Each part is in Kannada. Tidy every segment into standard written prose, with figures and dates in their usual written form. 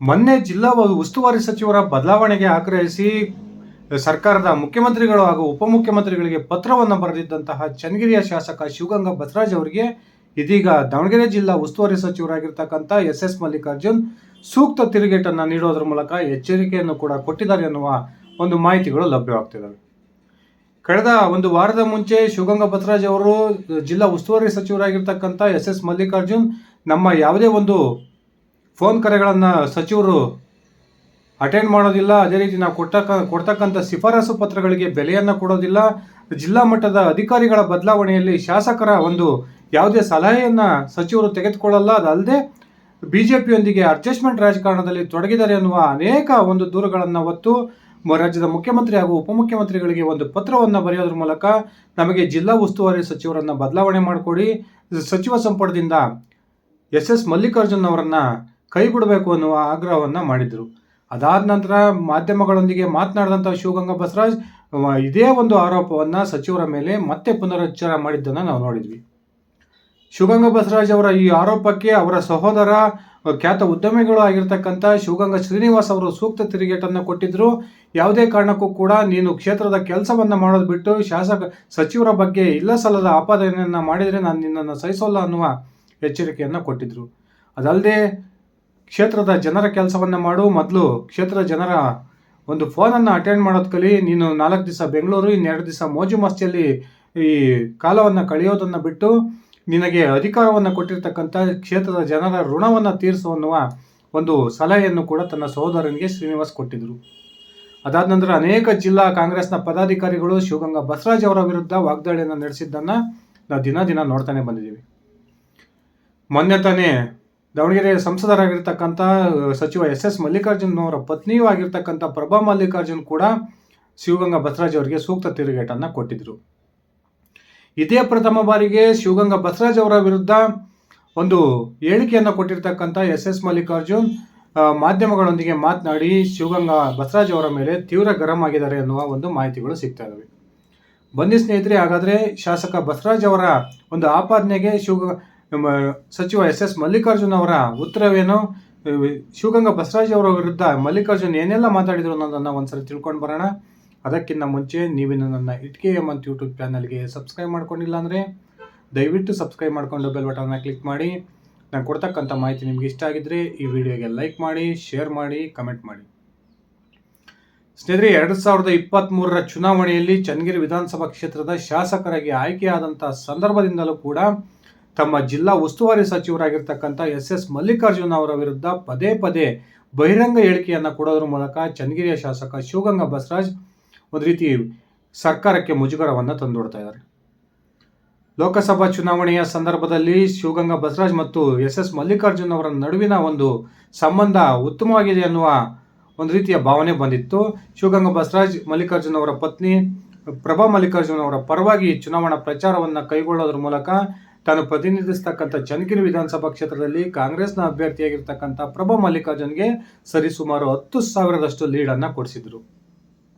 ಮೊನ್ನೆ ಜಿಲ್ಲಾ ಉಸ್ತುವಾರಿ ಸಚಿವರ ಬದಲಾವಣೆಗೆ ಆಗ್ರಹಿಸಿ ಸರ್ಕಾರದ ಮುಖ್ಯಮಂತ್ರಿಗಳು ಹಾಗೂ ಉಪಮುಖ್ಯಮಂತ್ರಿಗಳಿಗೆ ಪತ್ರವನ್ನು ಬರೆದಿದ್ದಂತಹ ಚನ್ನಗಿರಿಯ ಶಾಸಕ ಶಿವಗಂಗಾ ಬಸವರಾಜ್ ಅವರಿಗೆ ಇದೀಗ ದಾವಣಗೆರೆ ಜಿಲ್ಲಾ ಉಸ್ತುವಾರಿ ಸಚಿವರಾಗಿರ್ತಕ್ಕಂಥ ಎಸ್ ಮಲ್ಲಿಕಾರ್ಜುನ್ ಸೂಕ್ತ ತಿರುಗೇಟನ್ನು ನೀಡೋದ್ರ ಮೂಲಕ ಎಚ್ಚರಿಕೆಯನ್ನು ಕೂಡ ಕೊಟ್ಟಿದ್ದಾರೆ ಎನ್ನುವ ಒಂದು ಮಾಹಿತಿಗಳು ಲಭ್ಯವಾಗ್ತಿದ್ದಾವೆ. ಕಳೆದ ಒಂದು ವಾರದ ಮುಂಚೆ ಶಿವಗಂಗಾ ಬಸವರಾಜ್ ಅವರು ಜಿಲ್ಲಾ ಉಸ್ತುವಾರಿ ಸಚಿವರಾಗಿರ್ತಕ್ಕಂಥ ಎಸ್ ಮಲ್ಲಿಕಾರ್ಜುನ್ ನಮ್ಮ ಯಾವುದೇ ಒಂದು ಫೋನ್ ಕರೆಗಳನ್ನು ಸಚಿವರು ಅಟೆಂಡ್ ಮಾಡೋದಿಲ್ಲ, ಅದೇ ರೀತಿ ನಾವು ಕೊಡ್ತಕ್ಕಂಥ ಶಿಫಾರಸು ಪತ್ರಗಳಿಗೆ ಬೆಲೆಯನ್ನು ಕೊಡೋದಿಲ್ಲ, ಜಿಲ್ಲಾ ಮಟ್ಟದ ಅಧಿಕಾರಿಗಳ ಬದಲಾವಣೆಯಲ್ಲಿ ಶಾಸಕರ ಒಂದು ಯಾವುದೇ ಸಲಹೆಯನ್ನು ಸಚಿವರು ತೆಗೆದುಕೊಳ್ಳಲ್ಲ, ಅದಲ್ಲದೆ ಬಿಜೆಪಿಯೊಂದಿಗೆ ಅಡ್ಜಸ್ಟ್ಮೆಂಟ್ ರಾಜಕಾರಣದಲ್ಲಿ ತೊಡಗಿದ್ದಾರೆ ಎನ್ನುವ ಅನೇಕ ಒಂದು ದೂರುಗಳನ್ನು ಹೊತ್ತು ರಾಜ್ಯದ ಮುಖ್ಯಮಂತ್ರಿ ಹಾಗೂ ಉಪಮುಖ್ಯಮಂತ್ರಿಗಳಿಗೆ ಒಂದು ಪತ್ರವನ್ನು ಬರೆಯೋದ್ರ ಮೂಲಕ ನಮಗೆ ಜಿಲ್ಲಾ ಉಸ್ತುವಾರಿ ಸಚಿವರನ್ನು ಬದಲಾವಣೆ ಮಾಡಿಕೊಡಿ, ಸಚಿವ ಸಂಪುಟದಿಂದ ಎಸ್ ಮಲ್ಲಿಕಾರ್ಜುನ್ ಅವರನ್ನು ಕೈ ಬಿಡಬೇಕು ಅನ್ನುವ ಆಗ್ರಹವನ್ನು ಮಾಡಿದರು. ಅದಾದ ನಂತರ ಮಾಧ್ಯಮಗಳೊಂದಿಗೆ ಮಾತನಾಡಿದಂಥ ಶಿವಗಂಗಾ ಬಸವರಾಜ್ ಇದೇ ಒಂದು ಆರೋಪವನ್ನು ಸಚಿವರ ಮೇಲೆ ಮತ್ತೆ ಪುನರುಚ್ಚಾರ ಮಾಡಿದ್ದನ್ನು ನಾವು ನೋಡಿದ್ವಿ. ಶಿವಗಂಗಾ ಬಸವರಾಜ್ ಅವರ ಈ ಆರೋಪಕ್ಕೆ ಅವರ ಸಹೋದರ ಖ್ಯಾತ ಉದ್ಯಮಿಗಳು ಆಗಿರ್ತಕ್ಕಂಥ ಶಿವಗಂಗಾ ಶ್ರೀನಿವಾಸ್ ಅವರು ಸೂಕ್ತ ತಿರುಗೇಟನ್ನು ಕೊಟ್ಟಿದ್ದರು. ಯಾವುದೇ ಕಾರಣಕ್ಕೂ ಕೂಡ ನೀನು ಕ್ಷೇತ್ರದ ಕೆಲಸವನ್ನು ಮಾಡೋದು ಬಿಟ್ಟು ಸಚಿವರ ಬಗ್ಗೆ ಇಲ್ಲ ಸಲ್ಲದ ಆಪಾದನೆಯನ್ನು ಮಾಡಿದರೆ ನಾನು ನಿನ್ನನ್ನು ಸಹಿಸೋಲ್ಲ ಅನ್ನುವ ಎಚ್ಚರಿಕೆಯನ್ನು ಕೊಟ್ಟಿದ್ದರು. ಅದಲ್ಲದೆ ಕ್ಷೇತ್ರದ ಜನರ ಕೆಲಸವನ್ನು ಮಾಡು, ಮೊದಲು ಕ್ಷೇತ್ರದ ಜನರ ಒಂದು ಫೋನನ್ನು ಅಟೆಂಡ್ ಮಾಡೋದು ಕಲಿ, ನೀನು 4 ದಿವಸ ಬೆಂಗಳೂರು, 2 ದಿವಸ ಮೋಜು ಮಸ್ತಿಯಲ್ಲಿ ಈ ಕಾಲವನ್ನು ಕಳೆಯೋದನ್ನು ಬಿಟ್ಟು ನಿನಗೆ ಅಧಿಕಾರವನ್ನು ಕೊಟ್ಟಿರ್ತಕ್ಕಂಥ ಕ್ಷೇತ್ರದ ಜನರ ಋಣವನ್ನು ತೀರಿಸು ಅನ್ನುವ ಒಂದು ಸಲಹೆಯನ್ನು ಕೂಡ ತನ್ನ ಸಹೋದರನಿಗೆ ಶ್ರೀನಿವಾಸ್ ಕೊಟ್ಟಿದ್ದರು. ಅದಾದ ನಂತರ ಅನೇಕ ಜಿಲ್ಲಾ ಕಾಂಗ್ರೆಸ್ನ ಪದಾಧಿಕಾರಿಗಳು ಶಿವಗಂಗಾ ಬಸವರಾಜ್ ಅವರ ವಿರುದ್ಧ ವಾಗ್ದಾಳಿಯನ್ನು ನಡೆಸಿದ್ದನ್ನು ನಾವು ದಿನ ನೋಡ್ತಾನೆ ಬಂದಿದ್ದೀವಿ. ಮೊನ್ನೆ ತಾನೇ ದಾವಣಗೆರೆ ಸಂಸದರಾಗಿರ್ತಕ್ಕಂಥ ಸಚಿವ ಎಸ್ ಮಲ್ಲಿಕಾರ್ಜುನ್ ಅವರ ಪತ್ನಿಯೂ ಆಗಿರ್ತಕ್ಕಂಥ ಪ್ರಭಾ ಮಲ್ಲಿಕಾರ್ಜುನ್ ಕೂಡ ಶಿವಗಂಗಾ ಬಸವರಾಜ್ ಅವರಿಗೆ ಸೂಕ್ತ ತಿರುಗೇಟನ್ನು ಕೊಟ್ಟಿದ್ದರು. ಇದೇ ಪ್ರಥಮ ಬಾರಿಗೆ ಶಿವಗಂಗಾ ಬಸವರಾಜ್ ಅವರ ವಿರುದ್ಧ ಒಂದು ಹೇಳಿಕೆಯನ್ನು ಕೊಟ್ಟಿರ್ತಕ್ಕಂಥ ಎಸ್ ಮಲ್ಲಿಕಾರ್ಜುನ್ ಮಾಧ್ಯಮಗಳೊಂದಿಗೆ ಮಾತನಾಡಿ ಶಿವಗಂಗಾ ಬಸವರಾಜ್ ಅವರ ಮೇಲೆ ತೀವ್ರ ಗರಂ ಆಗಿದ್ದಾರೆ ಅನ್ನುವ ಒಂದು ಮಾಹಿತಿಗಳು ಸಿಗ್ತಾ ಇದ್ದಾವೆ. ಬನ್ನಿ ಸ್ನೇಹಿತರೆ, ಹಾಗಾದರೆ ಶಾಸಕ ಬಸವರಾಜ್ ಅವರ ಒಂದು ಆಪಾದನೆಗೆ ಸಚಿವ ಎಸ್ ಮಲ್ಲಿಕಾರ್ಜುನ್ ಅವರ ಉತ್ತರವೇನು, ಶಿವಗಂಗಾ ಬಸವರಾಜ್ ಅವರ ವಿರುದ್ಧ ಮಲ್ಲಿಕಾರ್ಜುನ್ ಏನೆಲ್ಲ ಮಾತಾಡಿದರು ಅನ್ನೋದನ್ನು ಒಂದ್ಸರಿ ತಿಳ್ಕೊಂಡು ಬರೋಣ. ಅದಕ್ಕಿಂತ ಮುಂಚೆ ನೀವಿನ್ನು ನನ್ನ ಇಟ್ಕೆ ಎಮ್ ಅಂತ ಯೂಟ್ಯೂಬ್ ಚಾನಲ್ಗೆ ಸಬ್ಸ್ಕ್ರೈಬ್ ಮಾಡ್ಕೊಂಡಿಲ್ಲ ಅಂದರೆ ದಯವಿಟ್ಟು ಸಬ್ಸ್ಕ್ರೈಬ್ ಮಾಡಿಕೊಂಡು ಬೆಲ್ ಬಟನ್ನ ಕ್ಲಿಕ್ ಮಾಡಿ. ನಾನು ಕೊಡ್ತಕ್ಕಂಥ ಮಾಹಿತಿ ನಿಮ್ಗೆ ಇಷ್ಟ ಆಗಿದ್ದರೆ ಈ ವಿಡಿಯೋಗೆ ಲೈಕ್ ಮಾಡಿ, ಶೇರ್ ಮಾಡಿ, ಕಮೆಂಟ್ ಮಾಡಿ. ಸ್ನೇಹಿತರೆ, 2023ರ ಚುನಾವಣೆಯಲ್ಲಿ ಚನ್ನಗಿರಿ ವಿಧಾನಸಭಾ ಕ್ಷೇತ್ರದ ಶಾಸಕರಾಗಿ ಆಯ್ಕೆಯಾದಂಥ ಸಂದರ್ಭದಿಂದಲೂ ಕೂಡ ತಮ್ಮ ಜಿಲ್ಲಾ ಉಸ್ತುವಾರಿ ಸಚಿವರಾಗಿರ್ತಕ್ಕಂಥ ಎಸ್ ಮಲ್ಲಿಕಾರ್ಜುನ್ ಅವರ ವಿರುದ್ಧ ಪದೇ ಬಹಿರಂಗ ಹೇಳಿಕೆಯನ್ನು ಕೊಡೋದ್ರ ಮೂಲಕ ಚನ್ನಗಿರಿಯ ಶಾಸಕ ಶಿವಗಂಗಾ ಬಸವರಾಜ್ ಒಂದು ರೀತಿ ಸರ್ಕಾರಕ್ಕೆ ಮುಜುಗರವನ್ನು ತಂದೊಡ್ತಾ ಇದ್ದಾರೆ. ಲೋಕಸಭಾ ಚುನಾವಣೆಯ ಸಂದರ್ಭದಲ್ಲಿ ಶಿವಗಂಗಾ ಬಸವರಾಜ್ ಮತ್ತು ಎಸ್ ಮಲ್ಲಿಕಾರ್ಜುನ್ ಅವರ ನಡುವಿನ ಒಂದು ಸಂಬಂಧ ಉತ್ತಮವಾಗಿದೆ ಅನ್ನುವ ಒಂದು ರೀತಿಯ ಭಾವನೆ ಬಂದಿತ್ತು. ಶಿವಗಂಗಾ ಬಸವರಾಜ್ ಮಲ್ಲಿಕಾರ್ಜುನ್ ಅವರ ಪತ್ನಿ ಪ್ರಭಾ ಮಲ್ಲಿಕಾರ್ಜುನ್ ಅವರ ಪರವಾಗಿ ಚುನಾವಣಾ ಪ್ರಚಾರವನ್ನು ಕೈಗೊಳ್ಳೋದ್ರ ಮೂಲಕ ತಾನು ಪ್ರತಿನಿಧಿಸ್ತಕ್ಕಂಥ ಚನ್ನಗಿರಿ ವಿಧಾನಸಭಾ ಕ್ಷೇತ್ರದಲ್ಲಿ ಕಾಂಗ್ರೆಸ್ನ ಅಭ್ಯರ್ಥಿಯಾಗಿರ್ತಕ್ಕಂಥ ಪ್ರಭಾ ಮಲ್ಲಿಕಾರ್ಜುನ್ಗೆ ಸರಿಸುಮಾರು 10,000ದಷ್ಟು ಲೀಡನ್ನು ಕೊಡಿಸಿದ್ರು.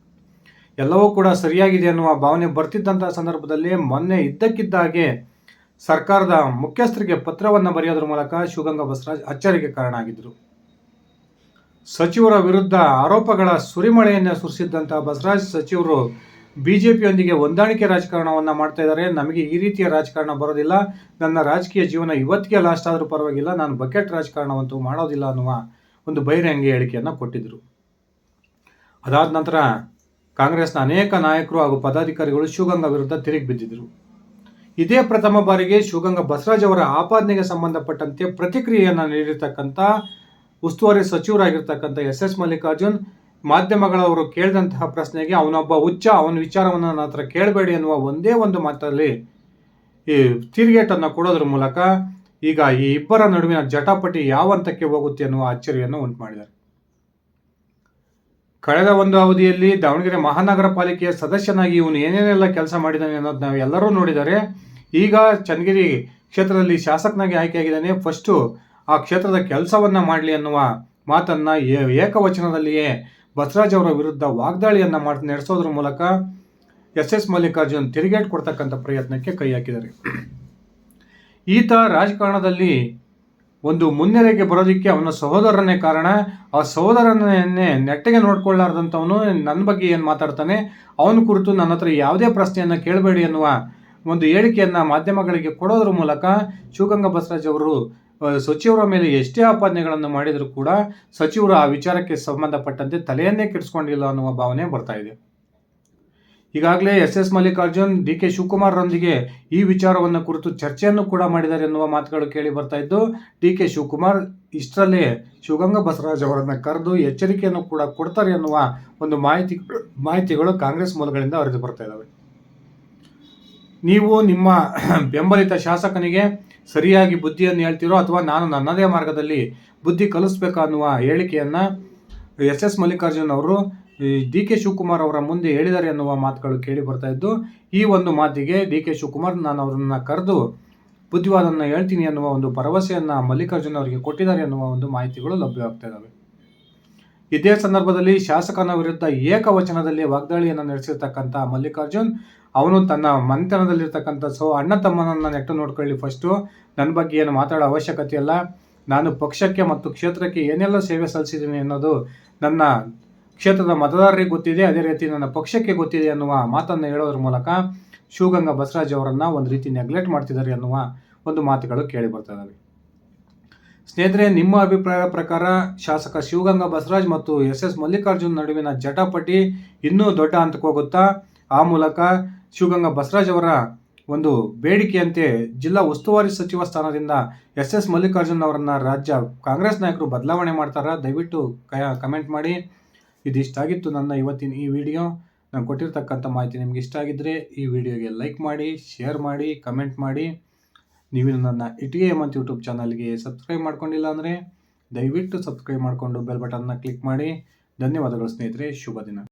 ಎಲ್ಲವೂ ಕೂಡ ಸರಿಯಾಗಿದೆ ಅನ್ನುವ ಭಾವನೆ ಬರ್ತಿದ್ದಂಥ ಸಂದರ್ಭದಲ್ಲಿ ಮೊನ್ನೆ ಇದ್ದಕ್ಕಿದ್ದ ಹಾಗೆ ಸರ್ಕಾರದ ಮುಖ್ಯಸ್ಥರಿಗೆ ಪತ್ರವನ್ನು ಬರೆಯೋದ್ರ ಮೂಲಕ ಶಿವಗಂಗಾ ಬಸವರಾಜ್ ಅಚ್ಚರಿಗೆ ಕಾರಣ ಆಗಿದ್ದರು. ಸಚಿವರ ವಿರುದ್ಧ ಆರೋಪಗಳ ಸುರಿಮಳೆಯನ್ನು ಸುರಿಸಿದ್ದಂಥ ಬಸವರಾಜ್ ಸಚಿವರು ಬಿಜೆಪಿಯೊಂದಿಗೆ ಹೊಂದಾಣಿಕೆ ರಾಜಕಾರಣವನ್ನು ಮಾಡ್ತಾ ಇದ್ದಾರೆ, ನಮಗೆ ಈ ರೀತಿಯ ರಾಜಕಾರಣ ಬರೋದಿಲ್ಲ, ನನ್ನ ರಾಜಕೀಯ ಜೀವನ ಇವತ್ತಿಗೆ ಲಾಸ್ಟ್ ಆದರೂ ಪರವಾಗಿಲ್ಲ, ನಾನು ಬಕೆಟ್ ರಾಜಕಾರಣವಂತೂ ಮಾಡೋದಿಲ್ಲ ಅನ್ನುವ ಒಂದು ಬಹಿರಂಗ ಹೇಳಿಕೆಯನ್ನು ಕೊಟ್ಟಿದ್ದರು. ಅದಾದ ನಂತರ ಕಾಂಗ್ರೆಸ್ನ ಅನೇಕ ನಾಯಕರು ಹಾಗೂ ಪದಾಧಿಕಾರಿಗಳು ಶಿವಗಂಗಾ ವಿರುದ್ಧ ತಿರುಗಿ ಬಿದ್ದಿದ್ದರು. ಇದೇ ಪ್ರಥಮ ಬಾರಿಗೆ ಶಿವಗಂಗಾ ಬಸವರಾಜ್ ಅವರ ಆಪಾದನೆಗೆ ಸಂಬಂಧಪಟ್ಟಂತೆ ಪ್ರತಿಕ್ರಿಯೆಯನ್ನು ನೀಡಿರ್ತಕ್ಕಂಥ ಉಸ್ತುವಾರಿ ಸಚಿವರಾಗಿರ್ತಕ್ಕಂಥ ಎಸ್ ಮಲ್ಲಿಕಾರ್ಜುನ್ ಮಾಧ್ಯಮಗಳವರು ಕೇಳಿದಂತಹ ಪ್ರಶ್ನೆಗೆ ಅವನೊಬ್ಬ ಹುಚ್ಚ, ಅವನ ವಿಚಾರವನ್ನು ನನ್ನ ಹತ್ರ ಕೇಳಬೇಡಿ ಅನ್ನುವ ಒಂದೇ ಒಂದು ಮಾತಲ್ಲಿ ಈ ತಿರುಗೇಟನ್ನು ಕೊಡೋದ್ರ ಮೂಲಕ ಈಗ ಈ ಇಬ್ಬರ ನಡುವಿನ ಜಟಾಪಟಿ ಯಾವ ಹಂತಕ್ಕೆ ಹೋಗುತ್ತೆ ಅನ್ನುವ ಅಚ್ಚರಿಯನ್ನು ಉಂಟು ಮಾಡಿದ್ದಾರೆ. ಕಳೆದ ಒಂದು ಅವಧಿಯಲ್ಲಿ ದಾವಣಗೆರೆ ಮಹಾನಗರ ಪಾಲಿಕೆಯ ಸದಸ್ಯನಾಗಿ ಇವನು ಏನೇನೆಲ್ಲ ಕೆಲಸ ಮಾಡಿದ್ದಾನೆ ಅನ್ನೋದು ನಾವು ಎಲ್ಲರೂ ನೋಡಿದ್ದಾರೆ. ಈಗ ಚನ್ನಗಿರಿ ಕ್ಷೇತ್ರದಲ್ಲಿ ಶಾಸಕನಾಗಿ ಆಯ್ಕೆಯಾಗಿದ್ದಾನೆ, ಫಸ್ಟು ಆ ಕ್ಷೇತ್ರದ ಕೆಲಸವನ್ನು ಮಾಡಲಿ ಅನ್ನುವ ಮಾತನ್ನು ಏಕವಚನದಲ್ಲಿಯೇ ಬಸವರಾಜ್ ಅವರ ವಿರುದ್ಧ ವಾಗ್ದಾಳಿಯನ್ನು ನಡೆಸೋದ್ರ ಮೂಲಕ ಎಸ್ ಮಲ್ಲಿಕಾರ್ಜುನ್ ತಿರುಗೇಟು ಕೊಡ್ತಕ್ಕಂಥ ಪ್ರಯತ್ನಕ್ಕೆ ಕೈ ಹಾಕಿದ್ದಾರೆ. ಈತ ರಾಜಕಾರಣದಲ್ಲಿ ಒಂದು ಮುನ್ನೆಲೆಗೆ ಬರೋದಕ್ಕೆ ಅವನ ಸಹೋದರನೇ ಕಾರಣ. ಆ ಸಹೋದರನೇ ನೆಟ್ಟಗೆ ನೋಡ್ಕೊಳ್ಳಾರ್ದಂಥವನು ನನ್ನ ಬಗ್ಗೆ ಏನು ಮಾತಾಡ್ತಾನೆ, ಅವನ ಕುರಿತು ನನ್ನ ಹತ್ರ ಯಾವುದೇ ಪ್ರಶ್ನೆಯನ್ನು ಕೇಳಬೇಡಿ ಅನ್ನುವ ಒಂದು ಹೇಳಿಕೆಯನ್ನು ಮಾಧ್ಯಮಗಳಿಗೆ ಕೊಡೋದ್ರ ಮೂಲಕ ಶಿವಗಂಗಾ ಬಸವರಾಜ್ ಅವರು ಸಚಿವರ ಮೇಲೆ ಎಷ್ಟೇ ಆಪಾದನೆಗಳನ್ನು ಮಾಡಿದರೂ ಕೂಡ ಸಚಿವರು ಆ ವಿಚಾರಕ್ಕೆ ಸಂಬಂಧಪಟ್ಟಂತೆ ತಲೆಯನ್ನೇ ಕೆಡಿಸ್ಕೊಂಡಿಲ್ಲ ಅನ್ನುವ ಭಾವನೆ ಬರ್ತಾ ಇದೆ. ಈಗಾಗಲೇ ಎಸ್ ಮಲ್ಲಿಕಾರ್ಜುನ್ ಡಿ.ಕೆ. ಶಿವಕುಮಾರ್ರೊಂದಿಗೆ ಈ ವಿಚಾರವನ್ನು ಕುರಿತು ಚರ್ಚೆಯನ್ನು ಕೂಡ ಮಾಡಿದ್ದಾರೆ ಎನ್ನುವ ಮಾತುಗಳು ಕೇಳಿ ಬರ್ತಾ ಇದ್ದು, ಡಿ.ಕೆ. ಶಿವಕುಮಾರ್ ಇಷ್ಟರಲ್ಲೇ ಶಿವಗಂಗಾ ಬಸವರಾಜ್ ಅವರನ್ನು ಕರೆದು ಎಚ್ಚರಿಕೆಯನ್ನು ಕೂಡ ಕೊಡ್ತಾರೆ ಎನ್ನುವ ಒಂದು ಮಾಹಿತಿಗಳು ಕಾಂಗ್ರೆಸ್ ಮೂಲಗಳಿಂದ ಹರಿದು ಬರ್ತಾ ಇದ್ದಾವೆ. ನೀವು ನಿಮ್ಮ ಬೆಂಬಲಿತ ಶಾಸಕನಿಗೆ ಸರಿಯಾಗಿ ಬುದ್ಧಿಯನ್ನು ಹೇಳ್ತೀರೋ ಅಥವಾ ನಾನು ನನ್ನದೇ ಮಾರ್ಗದಲ್ಲಿ ಬುದ್ಧಿ ಕಲಿಸ್ಬೇಕಾ ಅನ್ನುವ ಹೇಳಿಕೆಯನ್ನು ಎಸ್ ಮಲ್ಲಿಕಾರ್ಜುನ್ ಅವರು ಡಿ.ಕೆ. ಶಿವಕುಮಾರ್ ಅವರ ಮುಂದೆ ಹೇಳಿದ್ದಾರೆ ಎನ್ನುವ ಮಾತುಗಳು ಕೇಳಿ ಬರ್ತಾ ಇದ್ದು, ಈ ಒಂದು ಮಾತಿಗೆ ಡಿ.ಕೆ. ಶಿವಕುಮಾರ್ ನಾನು ಅವರನ್ನು ಕರೆದು ಬುದ್ಧಿವಾದವನ್ನು ಹೇಳ್ತೀನಿ ಎನ್ನುವ ಒಂದು ಭರವಸೆಯನ್ನು ಮಲ್ಲಿಕಾರ್ಜುನ್ ಅವರಿಗೆ ಕೊಟ್ಟಿದ್ದಾರೆ ಎನ್ನುವ ಒಂದು ಮಾಹಿತಿಗಳು ಲಭ್ಯವಾಗ್ತಾ ಇದ್ದಾವೆ. ಇದೇ ಸಂದರ್ಭದಲ್ಲಿ ಶಾಸಕನ ವಿರುದ್ಧ ಏಕವಚನದಲ್ಲಿ ವಾಗ್ದಾಳಿಯನ್ನು ನಡೆಸಿರ್ತಕ್ಕಂಥ ಮಲ್ಲಿಕಾರ್ಜುನ್ ಅವನು ತನ್ನ ಮನೆತನದಲ್ಲಿರ್ತಕ್ಕಂಥ ಅಣ್ಣ ತಮ್ಮನನ್ನು ನೆಟ್ಟು ನೋಡ್ಕೊಳ್ಳಿ, ಫಸ್ಟು ನನ್ನ ಬಗ್ಗೆ ಏನು ಮಾತಾಡೋ ಅವಶ್ಯಕತೆ ಇಲ್ಲ. ನಾನು ಪಕ್ಷಕ್ಕೆ ಮತ್ತು ಕ್ಷೇತ್ರಕ್ಕೆ ಏನೆಲ್ಲ ಸೇವೆ ಸಲ್ಲಿಸಿದ್ದೀನಿ ಅನ್ನೋದು ನನ್ನ ಕ್ಷೇತ್ರದ ಮತದಾರರಿಗೆ ಗೊತ್ತಿದೆ, ಅದೇ ರೀತಿ ನನ್ನ ಪಕ್ಷಕ್ಕೆ ಗೊತ್ತಿದೆ ಅನ್ನುವ ಮಾತನ್ನು ಹೇಳೋದ್ರ ಮೂಲಕ ಶಿವಗಂಗಾ ಬಸವರಾಜ್ ಅವರನ್ನು ಒಂದು ರೀತಿ ನೆಗ್ಲೆಕ್ಟ್ ಮಾಡ್ತಿದ್ದಾರೆ ಅನ್ನುವ ಒಂದು ಮಾತುಗಳು ಕೇಳಿ ಬರ್ತಾ ಇದ್ದಾವೆ. ಸ್ನೇಹಿತರೆ, ನಿಮ್ಮ ಅಭಿಪ್ರಾಯ ಪ್ರಕಾರ ಶಾಸಕ ಶಿವಗಂಗಾ ಬಸವರಾಜ್ ಮತ್ತು ಎಸ್ ಮಲ್ಲಿಕಾರ್ಜುನ್ ನಡುವಿನ ಜಟಾಪಟಿ ಇನ್ನೂ ದೊಡ್ಡ ಹಂತಕ್ಕೆ ಹೋಗುತ್ತಾ? ಆ ಮೂಲಕ ಶಿವಗಂಗಾ ಬಸವರಾಜ್ ಅವರ ಒಂದು ಬೇಡಿಕೆಯಂತೆ ಜಿಲ್ಲಾ ಉಸ್ತುವಾರಿ ಸಚಿವ ಸ್ಥಾನದಿಂದ ಎಸ್ ಮಲ್ಲಿಕಾರ್ಜುನ್ ಅವರನ್ನು ರಾಜ್ಯ ಕಾಂಗ್ರೆಸ್ ನಾಯಕರು ಬದಲಾವಣೆ ಮಾಡ್ತಾರಾ? ದಯವಿಟ್ಟು ಕಮೆಂಟ್ ಮಾಡಿ. ಇದಿಷ್ಟಾಗಿತ್ತು ನನ್ನ ಇವತ್ತಿನ ಈ ವಿಡಿಯೋ. ನಾನು ಕೊಟ್ಟಿರ್ತಕ್ಕಂಥ ಮಾಹಿತಿ ನಿಮ್ಗೆ ಇಷ್ಟ ಆಗಿದ್ದರೆ ಈ ವಿಡಿಯೋಗೆ ಲೈಕ್ ಮಾಡಿ, ಶೇರ್ ಮಾಡಿ, ಕಮೆಂಟ್ ಮಾಡಿ. ನೀವು ನನ್ನ ಇಟಿಎ ಹೇಮಂತ್ ಯೂಟ್ಯೂಬ್ ಚಾನಲ್ಗೆ ಸಬ್ಸ್ಕ್ರೈಬ್ ಮಾಡ್ಕೊಂಡಿಲ್ಲ ಅಂದರೆ ದಯವಿಟ್ಟು ಸಬ್ಸ್ಕ್ರೈಬ್ ಮಾಡಿಕೊಂಡು ಬೆಲ್ ಬಟನ್ನ ಕ್ಲಿಕ್ ಮಾಡಿ. ಧನ್ಯವಾದಗಳು ಸ್ನೇಹಿತರೆ, ಶುಭ ದಿನ.